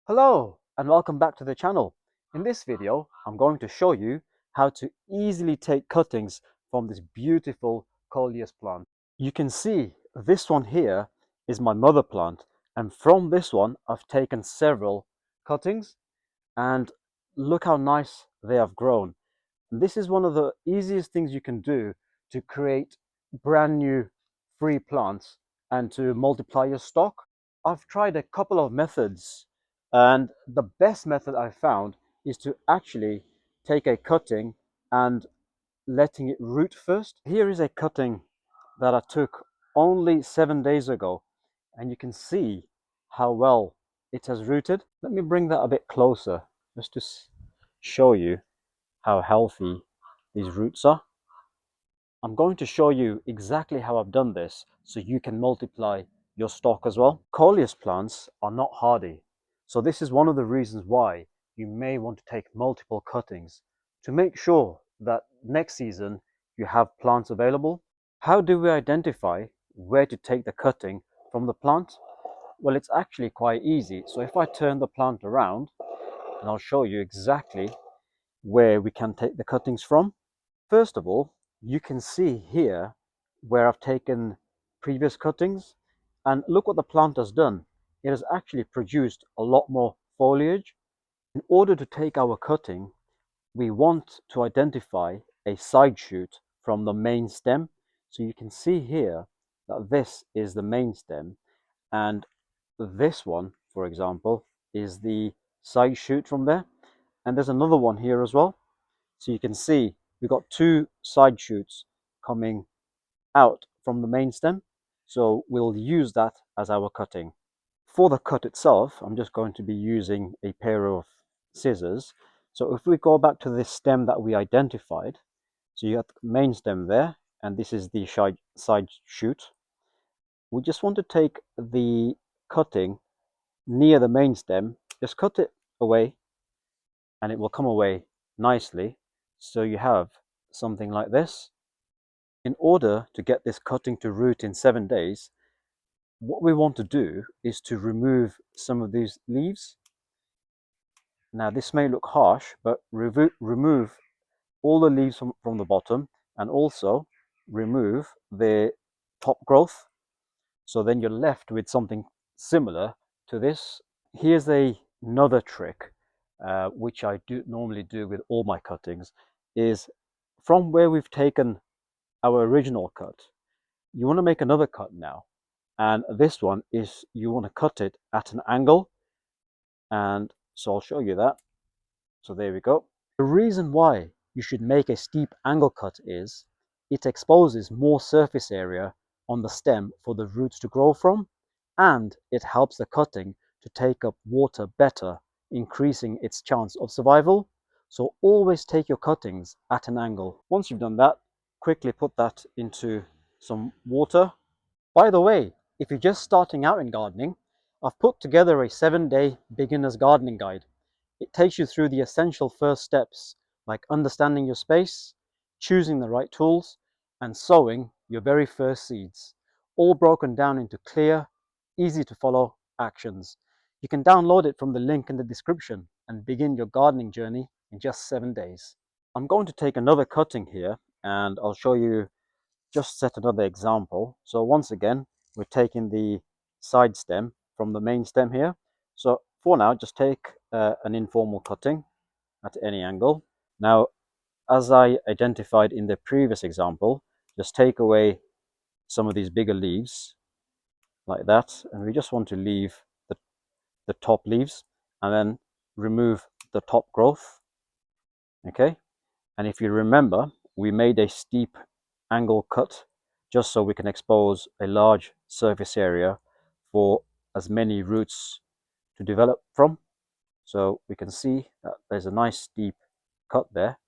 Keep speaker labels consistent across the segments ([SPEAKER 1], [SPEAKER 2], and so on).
[SPEAKER 1] Hello and welcome back to the channel. In this video, I'm going to show you how to easily take cuttings from this beautiful Coleus plant. You can see this one here is my mother plant, and from this one I've taken several cuttings, and look how nice they have grown. And this is one of the easiest things you can do to create brand new free plants and to multiply your stock. I've tried a couple of methods, and the best method I found is to actually take a cutting and letting it root first. Here is a cutting that I took only 7 days ago, and you can see how well it has rooted. Let me bring that a bit closer just to show you how healthy these roots are. I'm going to show you exactly how I've done this so you can multiply your stock as well. Coleus plants are not hardy, so this is one of the reasons why you may want to take multiple cuttings to make sure that next season you have plants available. How do we identify where to take the cutting from the plant? Well, it's actually quite easy. So if I turn the plant around, and I'll show you exactly where we can take the cuttings from. First of all, you can see here where I've taken previous cuttings, and look what the plant has done. It has actually produced a lot more foliage. In order to take our cutting, we want to identify a side shoot from the main stem. So you can see here that this is the main stem, and this one, for example, is the side shoot from there. And there's another one here as well. So you can see we've got two side shoots coming out from the main stem. So we'll use that as our cutting. For the cut itself, I'm just going to be using a pair of scissors. So if we go back to this stem that we identified, so you have the main stem there, and this is the side shoot. We just want to take the cutting near the main stem, just cut it away, and it will come away nicely. So you have something like this. In order to get this cutting to root in 7 days, what we want to do is to remove some of these leaves. Now this may look harsh, but remove all the leaves from the bottom, and also remove the top growth. So then you're left with something similar to this. Here's another trick, which I do normally do with all my cuttings, is from where we've taken our original cut, you want to make another cut now. And this one is, you want to cut it at an angle. And so I'll show you that. So there we go. The reason why you should make a steep angle cut is it exposes more surface area on the stem for the roots to grow from, and it helps the cutting to take up water better, increasing its chance of survival. So always take your cuttings at an angle. Once you've done that, quickly put that into some water. By the way, if you're just starting out in gardening, I've put together a 7-day beginner's gardening guide. It takes you through the essential first steps, like understanding your space, choosing the right tools, and sowing your very first seeds, all broken down into clear, easy to follow actions. You can download it from the link in the description and begin your gardening journey in just 7 days. I'm going to take another cutting here, and I'll show you, just set another example. So once again, we're taking the side stem from the main stem here. So for now, just take an informal cutting at any angle. Now, as I identified in the previous example, just take away some of these bigger leaves like that. And we just want to leave the top leaves, and then remove the top growth. Okay. And if you remember, we made a steep angle cut just so we can expose a large surface area for as many roots to develop from. So we can see that there's a nice steep cut there,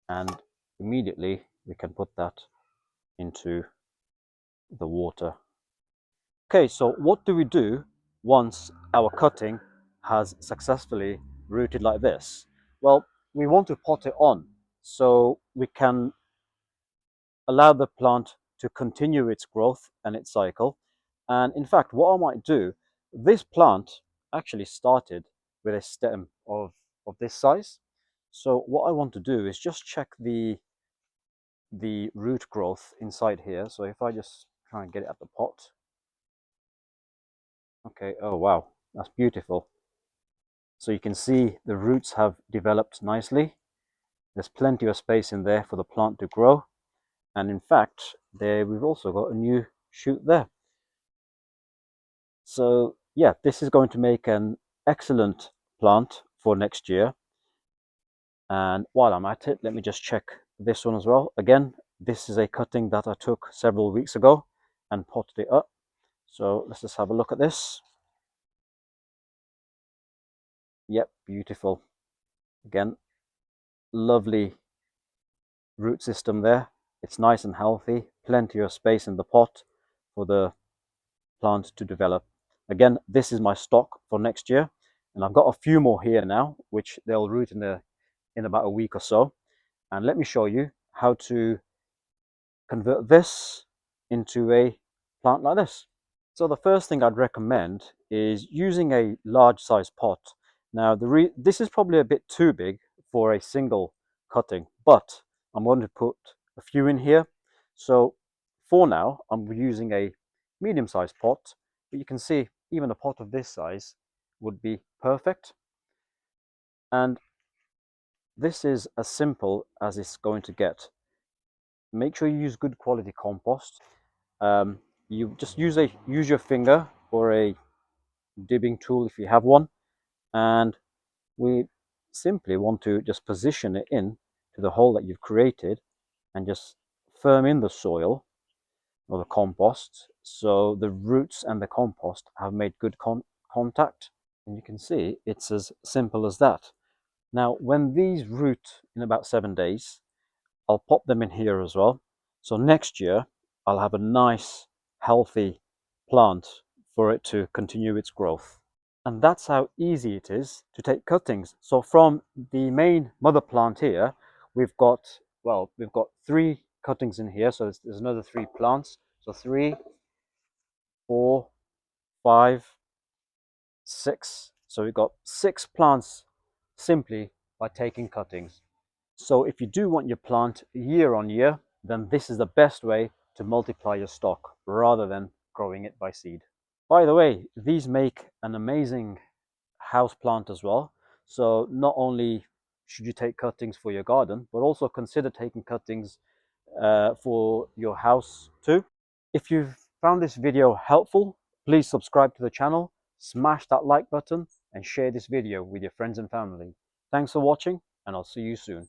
[SPEAKER 1] and immediately we can put that into the water. Okay, so what do we do once our cutting has successfully rooted like this? Well, we want to pot it on so we can allow the plant to continue its growth and its cycle. And in fact, what I might do, this plant actually started with a stem of this size. So what I want to do is just check the root growth inside here. So if I just try and get it at the pot. Okay, oh wow, that's beautiful. So you can see the roots have developed nicely. There's plenty of space in there for the plant to grow. And in fact, there we've also got a new shoot there. So yeah, this is going to make an excellent plant for next year. And while I'm at it, let me just check this one as well. Again, this is a cutting that I took several weeks ago and potted it up. So let's just have a look at this. Yep, beautiful. Again, lovely root system there. It's nice and healthy, plenty of space in the pot for the plant to develop. Again, this is my stock for next year, and I've got a few more here now, which they'll root in about a week or so. And let me show you how to convert this into a plant like this. So the first thing I'd recommend is using a large size pot. Now this is probably a bit too big for a single cutting, but I'm going to put a few in here. So for now, I'm using a medium-sized pot, but you can see even a pot of this size would be perfect. And this is as simple as it's going to get. Make sure you use good quality compost. You just use your finger or a dibbing tool if you have one, and we simply want to just position it in to the hole that you've created and just firm in the soil or the compost so the roots and the compost have made good contact. And you can see it's as simple as that. Now when these root in about 7 days, I'll pop them in here as well. So next year I'll have a nice healthy plant for it to continue its growth. And that's how easy it is to take cuttings. So from the main mother plant here, we've got 3 cuttings in here. So there's another 3 plants. So 3, 4, 5, 6. So we've got 6 plants simply by taking cuttings. So if you do want your plant year on year, then this is the best way to multiply your stock rather than growing it by seed. By the way, these make an amazing house plant as well. So not only should you take cuttings for your garden, but also consider taking cuttings for your house too. If you've found this video helpful, please subscribe to the channel, smash that like button, and share this video with your friends and family. Thanks for watching, and I'll see you soon.